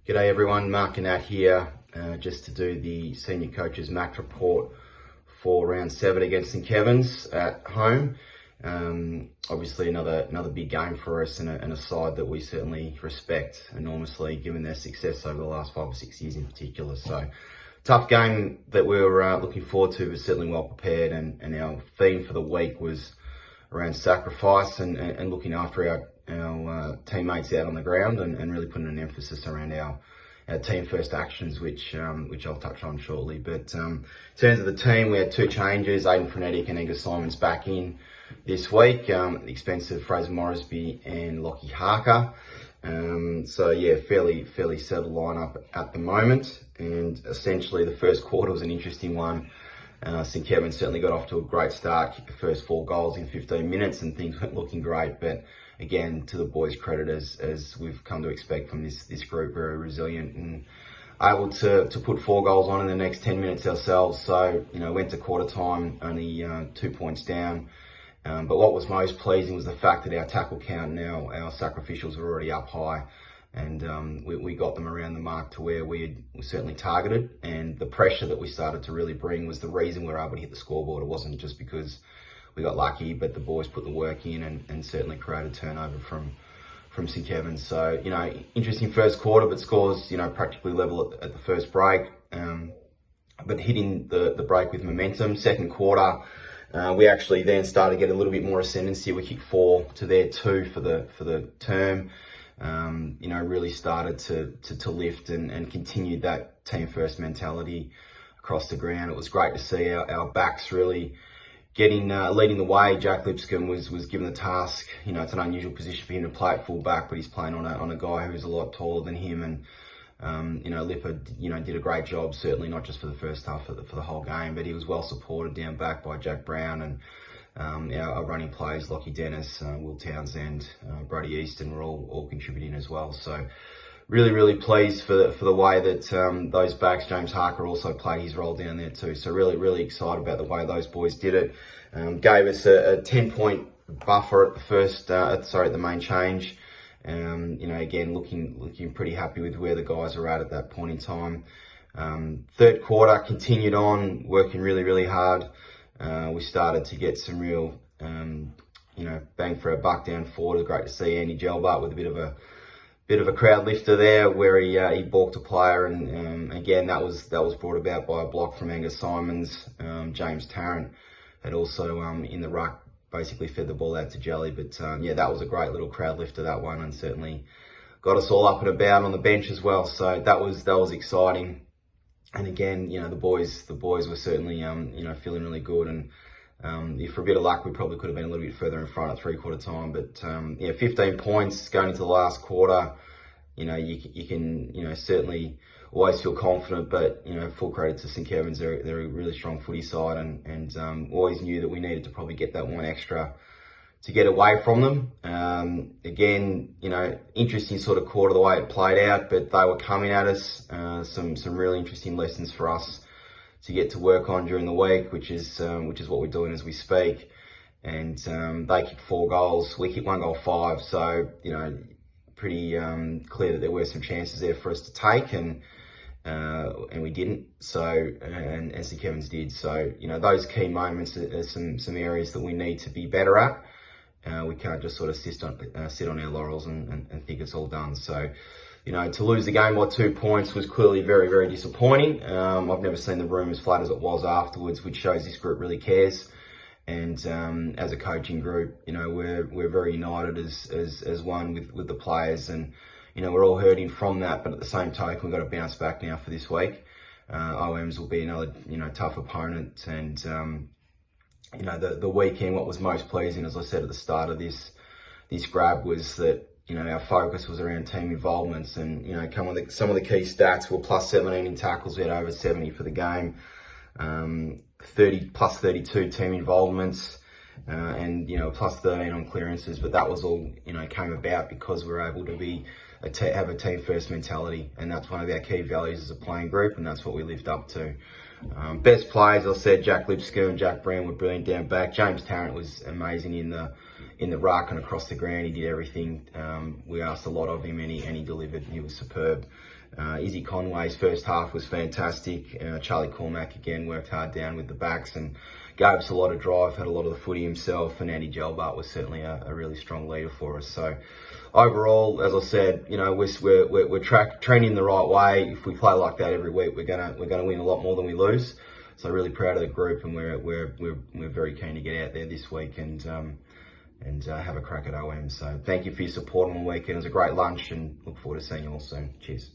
G'day everyone, Mark and Nat here, just to do the senior coaches MAC report for round 7 against St Kevin's at home. Obviously another big game for us and a side that we certainly respect enormously given their success over the last 5 or 6 years in particular. So tough game that we were looking forward to, but certainly well prepared, and our theme for the week was around sacrifice and looking after our teammates out on the ground and really putting an emphasis around our team first actions, which I'll touch on shortly. But in terms of the team, we had 2 changes. Aidan Frenetic and Angus Simon's back in this week, at the expense of Fraser Moresby and Lockie Harker. So yeah, fairly settled lineup at the moment, and essentially the first quarter was an interesting one. St Kevin's certainly got off to a great start, kicked the first 4 goals in 15 minutes and things weren't looking great, but again, to the boys' credit, as we've come to expect from this group, very resilient and able to put 4 goals on in the next 10 minutes ourselves. So, went to quarter time, only 2 points down. But what was most pleasing was the fact that our tackle count now, our sacrificials were already up high, and we got them around the mark to where we certainly targeted, and the pressure that we started to really bring was the reason we were able to hit the scoreboard. It wasn't just because we got lucky, but the boys put the work in and certainly created turnover from St Kevin's. So, interesting first quarter, but scores, practically level at the first break, but hitting the break with momentum. Second quarter, we actually then started to get a little bit more ascendancy. We kicked 4 to their 2 for the term. Really started to lift and continued that team first mentality across the ground. It was great to see our backs really leading the way. Jack Lipscomb was given the task. It's an unusual position for him to play at full back, but he's playing on a guy who's a lot taller than him, and Lipper did a great job, certainly not just for the first half, for the whole game, but he was well supported down back by Jack Brown, and our running players, Lockie Dennis, Will Townsend, Brody Easton were all contributing as well. So really pleased for the way that those backs, James Harker also played his role down there too. So really excited about the way those boys did it. Gave us a 10-point buffer at the first, at the main change. Again, looking pretty happy with where the guys are at that point in time. Third quarter continued on, working really hard. We started to get some real, bang for our buck down forward. It was great to see Andy Gelbart with a bit of a crowd lifter there, where he balked a player, and again that was brought about by a block from Angus Simons. James Tarrant had also in the ruck basically fed the ball out to Jelly, but that was a great little crowd lifter, that one, and certainly got us all up and about on the bench as well. So that was exciting. And again, the boys were certainly feeling really good, and if for a bit of luck we probably could have been a little bit further in front at 3/4 time. But 15 points going into the last quarter. You can certainly always feel confident, but full credit to St Kevin's. They're a really strong footy side, and always knew that we needed to probably get that one extra to get away from them. Again, interesting sort of quarter the way it played out, but they were coming at us. Some really interesting lessons for us to get to work on during the week, which is what we're doing as we speak. And they kicked 4 goals, we kicked 1 goal 5. So pretty clear that there were some chances there for us to take, and we didn't. So and St Kevin's did. So those key moments are some areas that we need to be better at. We can't just sort of sit on our laurels and think it's all done. So, to lose the game by 2 points was clearly very disappointing. I've never seen the room as flat as it was afterwards, which shows this group really cares. And as a coaching group, we're very united as one with the players, and we're all hurting from that. But at the same token, we've got to bounce back now for this week. OMs will be another tough opponent, and the weekend, what was most pleasing, as I said at the start of this grab, was that our focus was around team involvements, and some of the key stats were plus 17 in tackles. We had over 70 for the game, plus 32 team involvements, and plus 13 on clearances. But that was all came about because we were able to have a team first mentality, and that's one of our key values as a playing group, and that's what we lived up to. Best players, I said, Jack Lipscomb and Jack Brown were brilliant down back. James Tarrant was amazing in the ruck and across the ground. He did everything. We asked a lot of him, and he delivered. He was superb. Izzy Conway's first half was fantastic. Charlie Cormack again worked hard down with the backs and gave us a lot of drive, had a lot of the footy himself, and Andy Gelbart was certainly a really strong leader for us. So overall, as I said, we're training the right way. If we play like that every week, we're gonna win a lot more than we lose. So really proud of the group, and we're very keen to get out there this week and have a crack at OM. So thank you for your support on the weekend. It was a great lunch, and look forward to seeing you all soon. Cheers.